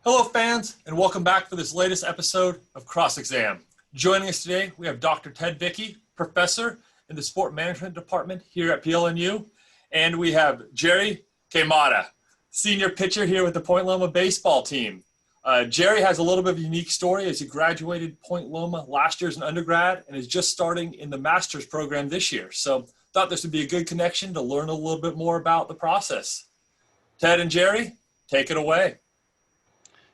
Hello, fans, and welcome back for this latest episode of Cross Exam. Joining us today, we have Dr. Ted Vickey, professor in the Sport Management Department here at PLNU, and we have Jerry Quemada, senior pitcher here with the Point Loma baseball team. Jerry has a little bit of a unique story as he graduated Point Loma last year as an undergrad and is just starting in the master's program this year. So thought this would be a good connection to learn a little bit more about the process. Ted and Jerry, take it away.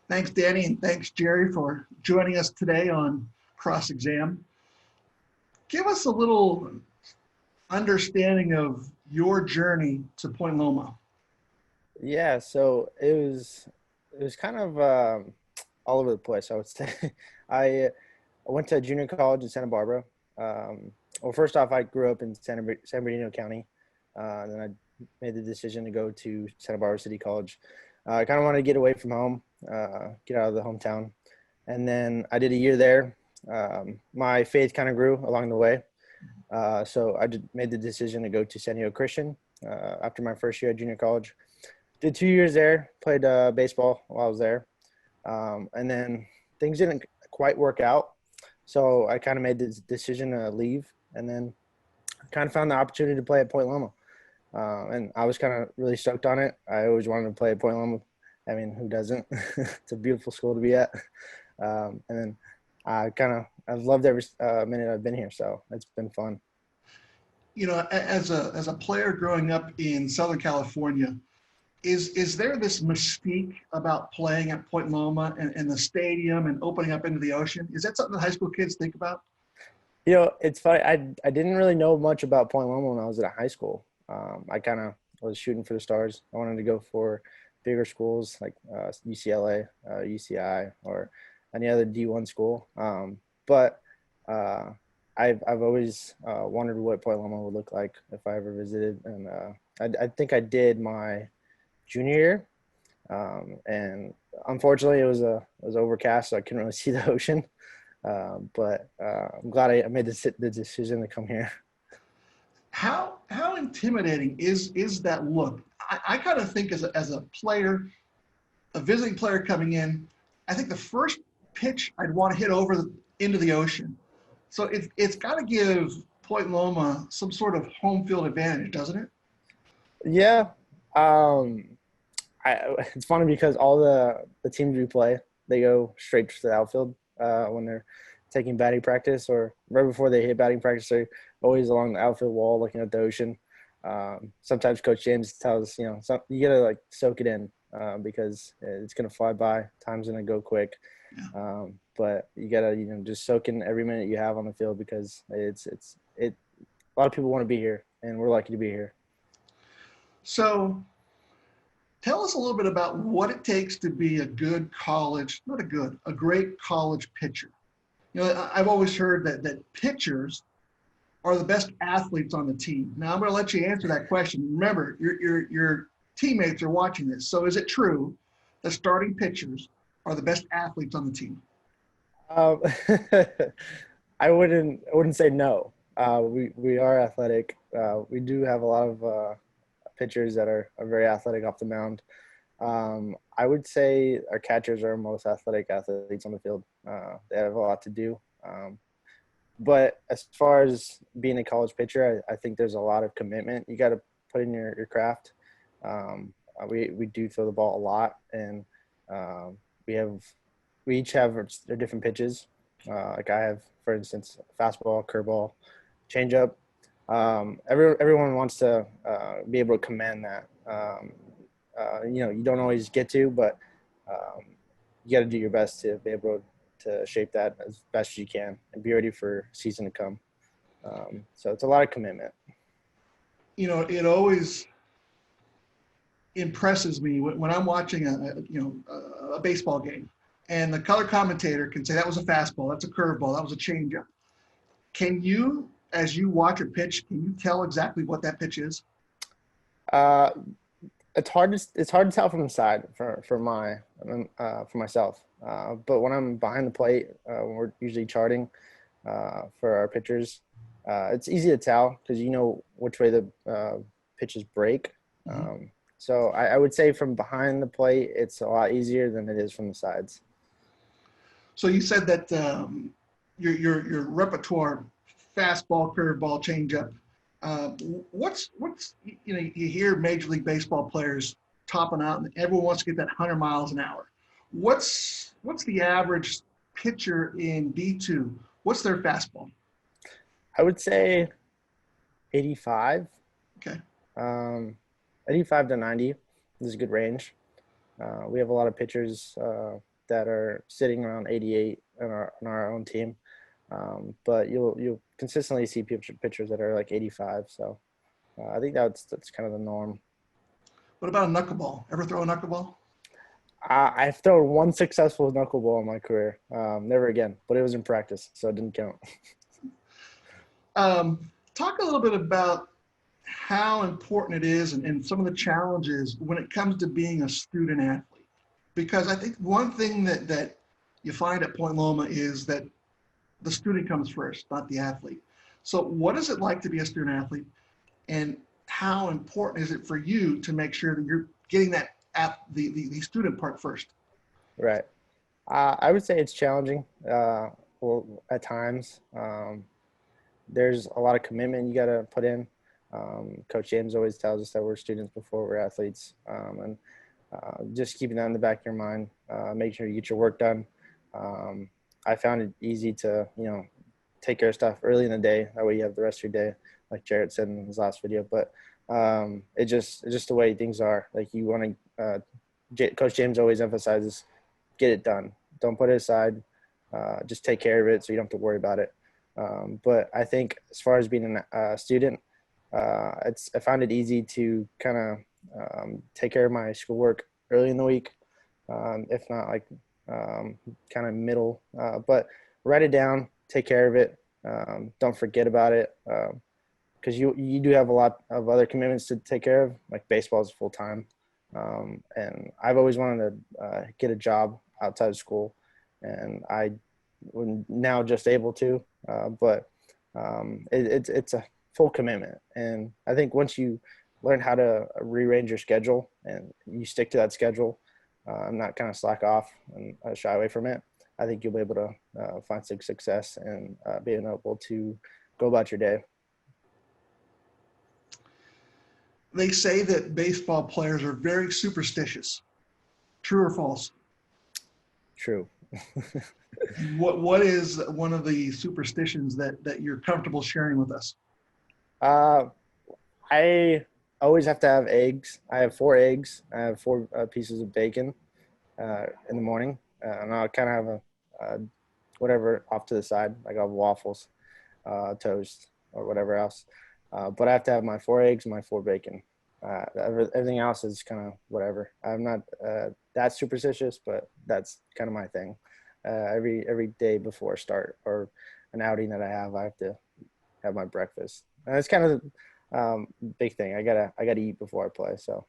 Thanks, Danny, and thanks, Jerry, for joining us today on Cross Exam. Give us a little understanding of your journey to Point Loma. Yeah, so it was kind of all over the place, I would say. I went to junior college in Santa Barbara. Well, first off, I grew up in San Bernardino County. Then I made the decision to go to Santa Barbara City College. I kind of wanted to get away from home, get out of the hometown. And then I did a year there. My faith kind of grew along the way. So I made the decision to go to San Diego Christian after my first year at junior college. Did 2 years there, played baseball while I was there. And then things didn't quite work out. So I kind of made the decision to leave, and then kind of found the opportunity to play at Point Loma. And I was kind of really stoked on it. I always wanted to play at Point Loma. I mean, who doesn't? It's a beautiful school to be at. And then I've loved every minute I've been here, so it's been fun. You know, as a player growing up in Southern California, is there this mystique about playing at Point Loma and the stadium and opening up into the ocean? Is that something that high school kids think about? You know, it's funny. I didn't really know much about Point Loma when I was in high school. I kind of was shooting for the stars. I wanted to go for bigger schools like UCLA, UCI, or any other D1 school. But I've always wondered what Point Loma would look like if I ever visited. And I think I did my junior year. And unfortunately, it was overcast, so I couldn't really see the ocean. But I'm glad I made the decision to come here. How intimidating is that look? I kind of think as a player, a visiting player coming in, I think the first pitch I'd want to hit into the ocean. So it's got to give Point Loma some sort of home field advantage, doesn't it? Yeah. It's funny because all the teams we play, they go straight to the outfield when they're taking batting practice, or right before they hit batting practice, they're always along the outfield wall looking at the ocean. Sometimes Coach James tells us, you gotta like soak it in because it's gonna fly by. Time's gonna go quick, but you gotta just soak in every minute you have on the field because it's a lot of people want to be here, and we're lucky to be here. So, tell us a little bit about what it takes to be a great college pitcher. You know, I've always heard that pitchers are the best athletes on the team. Now, I'm going to let you answer that question. Remember, your teammates are watching this. So is it true that starting pitchers are the best athletes on the team? I wouldn't say no. We are athletic. We do have a lot of pitchers that are very athletic off the mound. I would say our catchers are our most athletic athletes on the field. They have a lot to do. But as far as being a college pitcher, I think there's a lot of commitment you got to put in your craft. We do throw the ball a lot, and we each have their different pitches. Like I have, for instance, fastball, curveball, changeup. Everyone wants to be able to command that. You don't always get to, but you got to do your best to be able to shape that as best as you can and be ready for season to come. So it's a lot of commitment. You know, it always impresses me when I'm watching a baseball game, and the color commentator can say that was a fastball, that's a curveball, that was a changeup. Can you, as you watch a pitch, can you tell exactly what that pitch is? It's hard to tell from the side for myself. But when I'm behind the plate, when we're usually charting for our pitchers, it's easy to tell because you know which way the pitches break. So I would say from behind the plate, it's a lot easier than it is from the sides. So you said that your repertoire, fastball, curveball, changeup. What's you hear Major League Baseball players topping out, and everyone wants to get that 100 miles an hour. What's the average pitcher in D2? What's their fastball? I would say 85. Okay. 85 to 90 is a good range. We have a lot of pitchers that are sitting around 88 on our own team. But you'll consistently see pitchers that are like 85. So I think that's kind of the norm. What about a knuckleball? Ever throw a knuckleball? I've thrown one successful knuckleball in my career. Never again, but it was in practice, so it didn't count. Talk a little bit about how important it is and some of the challenges when it comes to being a student athlete. Because I think one thing that you find at Point Loma is that the student comes first, not the athlete. So what is it like to be a student athlete, and how important is it for you to make sure that you're getting that the student part first? Right. I would say it's challenging. Well, at times, there's a lot of commitment you got to put in. Coach James always tells us that we're students before we're athletes, and just keeping that in the back of your mind, make sure you get your work done. I found it easy to, take care of stuff early in the day. That way you have the rest of your day, like Jarrett said in his last video. But it's just the way things are. Like you want to, Coach James always emphasizes, get it done. Don't put it aside. Just take care of it so you don't have to worry about it. But I think as far as being a student, I found it easy to kind of take care of my schoolwork early in the week, if not like kind of middle. But write it down, take care of it. Don't forget about it, because you do have a lot of other commitments to take care of. Like baseball is full time, and I've always wanted to get a job outside of school, and I now just able to. But it's a full commitment, and I think once you learn how to rearrange your schedule and you stick to that schedule, not kind of slack off and shy away from it, I think you'll be able to find some success and being able to go about your day. They say that baseball players are very superstitious. True or false? True. What is one of the superstitions that you're comfortable sharing with us? I always have to have eggs. I have 4 eggs. I have 4 pieces of bacon in the morning, and I'll kind of have a whatever off to the side. Like I'll have waffles, toast, or whatever else. But I have to have my 4 eggs and my 4 bacon. Everything else is kind of whatever. I'm not that superstitious, but that's kind of my thing. Every day before start or an outing that I have to have my breakfast. And it's kind of big thing. I gotta eat before I play. So.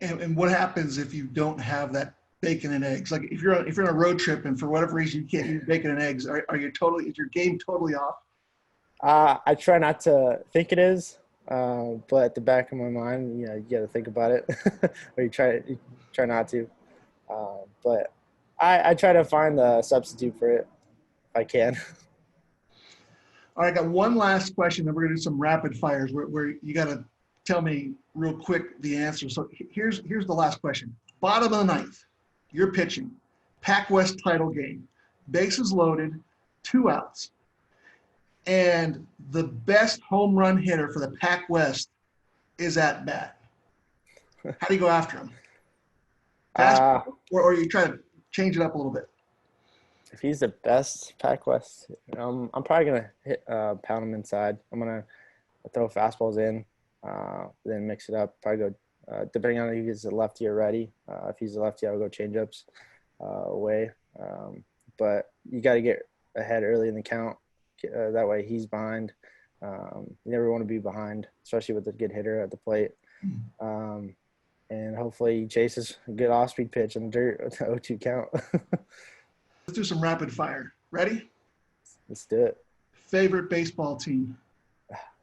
And what happens if you don't have that bacon and eggs? Like if you're on a road trip and for whatever reason you can't eat bacon and eggs, is your game totally off? I try not to think it is, but at the back of my mind, you got to think about it, or you try not to. But I try to find a substitute for it if I can. All right, I got one last question, then we're gonna do some rapid fires where you gotta tell me real quick the answer. So here's the last question. Bottom of the ninth, you're pitching, Pac West title game, bases loaded, 2 outs, and the best home run hitter for the Pac West is at bat. How do you go after him? Pass, or you try to change it up a little bit? If he's the best Pac West, I'm probably gonna pound him inside. I'm gonna throw fastballs in, then mix it up. Probably go depending on if he's a lefty or righty. If he's a lefty, I'll go changeups away. But you got to get ahead early in the count. That way he's behind. You never want to be behind, especially with a good hitter at the plate. And hopefully he chases a good off-speed pitch in the dirt with the 0-2 count. Let's do some rapid fire. Ready? Let's do it. Favorite baseball team?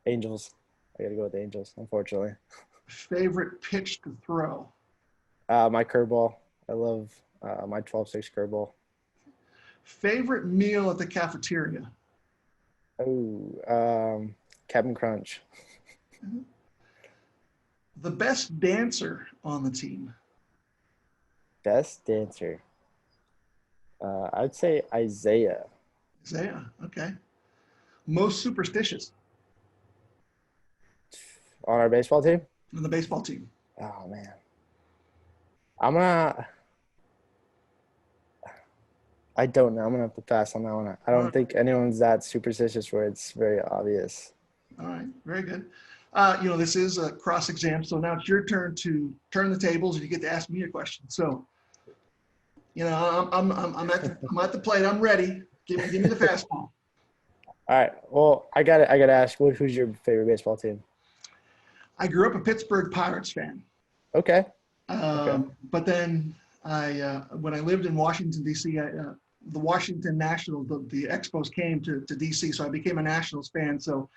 Angels. I got to go with the Angels, unfortunately. Favorite pitch to throw? My curveball. I love my 12-6 curveball. Favorite meal at the cafeteria? Oh, Captain Crunch. The best dancer on the team? Best dancer. I'd say Isaiah. Isaiah, okay. Most superstitious On our baseball team. on the baseball team? Oh man, I'm gonna. I don't know. I'm gonna have to pass on that one. I All don't right. think anyone's that superstitious where it's very obvious. All right, very good. This is a cross exam, so now it's your turn to turn the tables, and you get to ask me a question. So, I'm at the plate. I'm ready. Give me the fastball. All right. Well, I gotta ask. Who's your favorite baseball team? I grew up a Pittsburgh Pirates fan, Okay. but then when I lived in Washington D.C., the Washington Nationals, the Expos came to D.C., so I became a Nationals fan. So,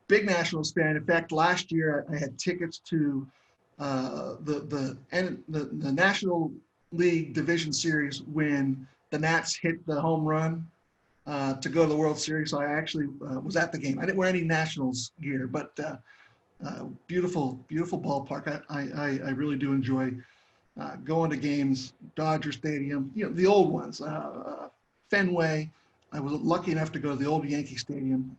big Nationals fan. In fact, last year I had tickets to the National League Division Series when the Nats hit the home run to go to the World Series. So I actually was at the game. I didn't wear any Nationals gear, but beautiful ballpark. I really do enjoy going to games. Dodger Stadium, the old ones, Fenway. I was lucky enough to go to the old Yankee Stadium.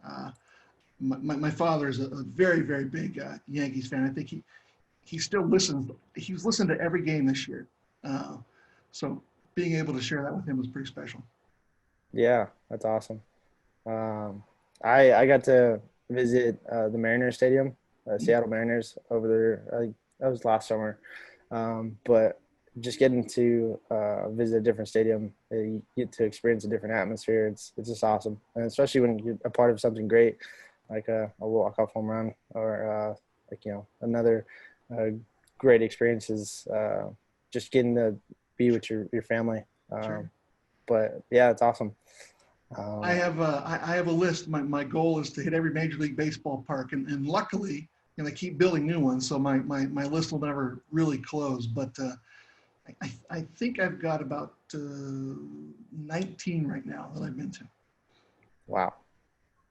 My father is a very, very big Yankees fan. I think he still listens. He's listened to every game this year. So being able to share that with him was pretty special. Yeah, that's awesome. I got to visit the Mariners Stadium, Seattle Mariners over there. That was last summer. But just getting to visit a different stadium, you get to experience a different atmosphere. It's just awesome, and especially when you're a part of something great, like a walk-off home run or another great experiences. Just getting to be with your family. Sure. But yeah, it's awesome. I have a list. My goal is to hit every Major League Baseball park, and luckily, they keep building new ones, so my list will never really close. But I think I've got about 19 right now that I've been to. Wow,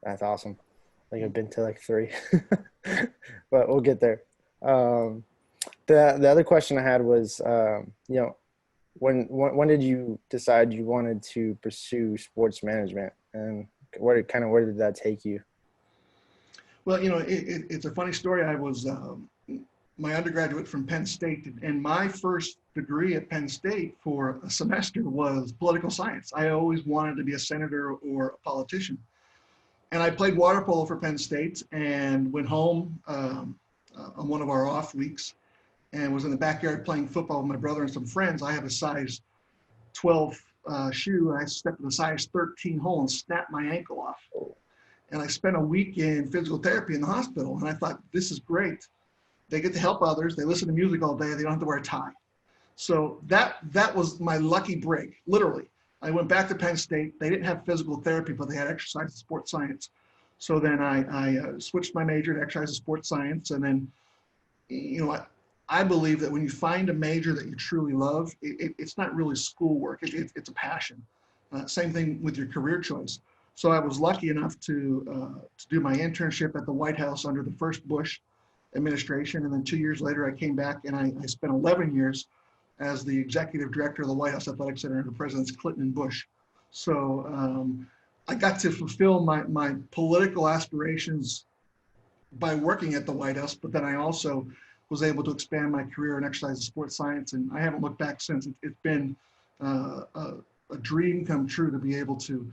that's awesome. I think I've been to like 3, but we'll get there. The other question I had was, when did you decide you wanted to pursue sports management, and where did that take you? Well, it's a funny story. I was my undergraduate from Penn State, and my first degree at Penn State for a semester was political science. I always wanted to be a senator or a politician. And I played water polo for Penn State and went home on one of our off weeks and was in the backyard playing football with my brother and some friends. I have a size 12 shoe, and I stepped in a size 13 hole and snapped my ankle off. And I spent a week in physical therapy in the hospital, and I thought, this is great. They get to help others. They listen to music all day. They don't have to wear a tie. So that was my lucky break, literally. I went back to Penn State. They didn't have physical therapy, but they had exercise and sports science. So then I switched my major to exercise and sports science. And then, I believe that when you find a major that you truly love, it's not really schoolwork. It's a passion. Same thing with your career choice. So I was lucky enough to do my internship at the White House under the first Bush administration. And then 2 years later, I came back and I spent 11 years as the executive director of the White House Athletic Center under Presidents Clinton and Bush. So I got to fulfill my political aspirations by working at the White House, but then I also was able to expand my career in exercise and sports science, and I haven't looked back since. It's been a dream come true to be able to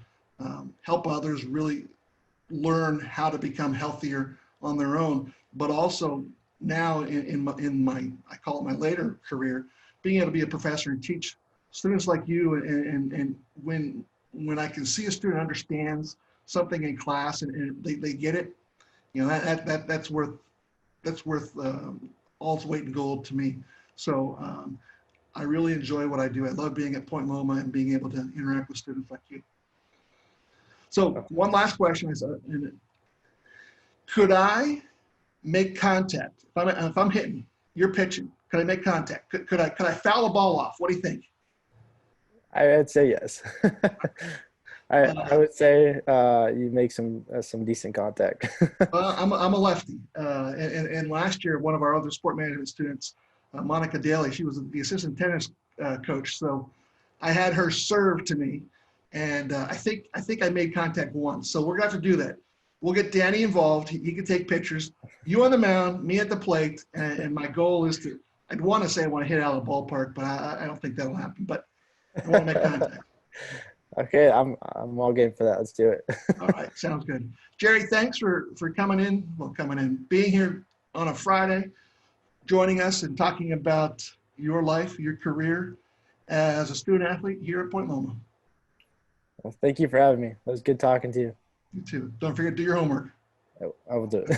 help others really learn how to become healthier on their own, but also now in my I call it my later career, being able to be a professor and teach students like you, and when I can see a student understands something in class and they get it, that's worth all its weight in gold to me. So I really enjoy what I do. I love being at Point Loma and being able to interact with students like you. So one last question is, could I make contact? If I'm hitting, you're pitching, could I make contact? Could I foul a ball off? What do you think? I'd say yes. I would say you make some decent contact. I'm a lefty. And last year, one of our other sport management students, Monica Daly, she was the assistant tennis coach. So I had her serve to me, and I think I made contact once. So we're gonna have to do that. We'll get Danny involved. He can take pictures. You on the mound, me at the plate, and my goal is to. I'd want to say I want to hit out of the ballpark, but I don't think that'll happen. But I want to make contact. Okay, I'm all game for that. Let's do it. All right, sounds good. Jerry, thanks for being here on a Friday, joining us and talking about your life, your career as a student athlete here at Point Loma. Well, thank you for having me. It was good talking to you. You too. Don't forget to do your homework. I will do it.